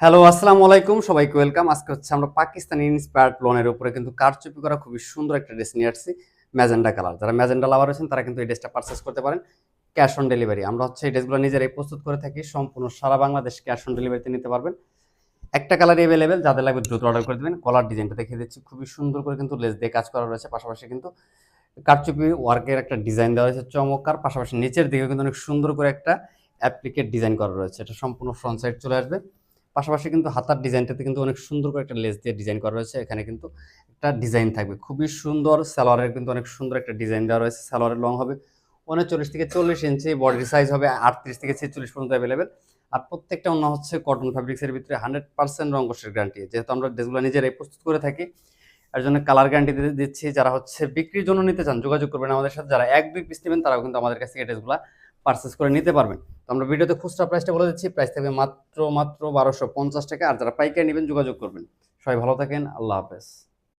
Hello, আসসালামু আলাইকুম, সবাইকে ওয়েলকাম। আজকে হচ্ছে আমরা পাকিস্তানি ইন্সপায়ার্ড লোনের উপরে কিন্তু কারচুপি করা খুবই সুন্দর একটা ড্রেস নিয়ে আসছি, ম্যাজেন্ডা কালার। যারা ম্যাজেন্ডা লাভার আছেন তারা কিন্তু এই ড্রেসটা পারচেস করতে পারেন ক্যাশ অন ডেলিভারি। আমরা হচ্ছে এই ড্রেসগুলো নিজেরাই প্রস্তুত করে থাকি, সম্পূর্ণ সারা বাংলাদেশ ক্যাশ অন ডেলিভারিতে নিতে পারবেন। একটা কালারই অ্যাভেলেবেল, যাদের লাগবে দ্রুত অর্ডার করে দেবেন। কলার ডিজাইনটা দেখিয়ে দিচ্ছি, খুবই সুন্দর করে কিন্তু লেস দিয়ে কাজ করা রয়েছে, পাশাপাশি কিন্তু কারচুপি ওয়ার্কের একটা ডিজাইন দেওয়া হয়েছে চমৎকার, পাশাপাশি নিচের দিকে কিন্তু অনেক সুন্দর করে একটা অ্যাপ্লিকেট ডিজাইন করা রয়েছে। এটা সম্পূর্ণ ফ্রন্ট সাইড চলে আসবে। পাশাপাশি কিন্তু হাতার ডিজাইনটাতে কিন্তু অনেক সুন্দর করে একটা লেস দিয়ে ডিজাইন করা রয়েছে। এখানে কিন্তু একটা ডিজাইন থাকবে খুবই সুন্দর। সালোয়ারের কিন্তু অনেক সুন্দর একটা ডিজাইন দেওয়া রয়েছে। সালোয়ারের লং হবে 39 থেকে 40 ইঞ্চি, বডির সাইজ হবে 38 থেকে 46 পর্যন্ত অ্যাভেলেবেল। আর প্রত্যেকটা অন্য হচ্ছে কটন ফ্যাব্রিক্সের ভিতরে 100% রং কষের গ্যারান্টি। যেহেতু আমরা ড্রেসগুলো নিজেরাই প্রস্তুত করে থাকি, এর জন্য কালার গ্যারান্টি দিচ্ছি। যারা হচ্ছে বিক্রির জন্য নিতে চান যোগাযোগ করবেন আমাদের সাথে। যারা 1-2 পিস নেবেন তারাও কিন্তু আমাদের কাছ থেকে ড্রেসগুলো পারচেস করে নিতে পারবেন। তো আমরা ভিডিওতে খুচরা প্রাইসটা বলে দিচ্ছি, প্রাইস থাকবে মাত্র 1250 টাকা। আর যারা পাইকারি নেবেন যোগাযোগ করবেন। সবাই ভালো থাকেন, আল্লাহ হাফেজ।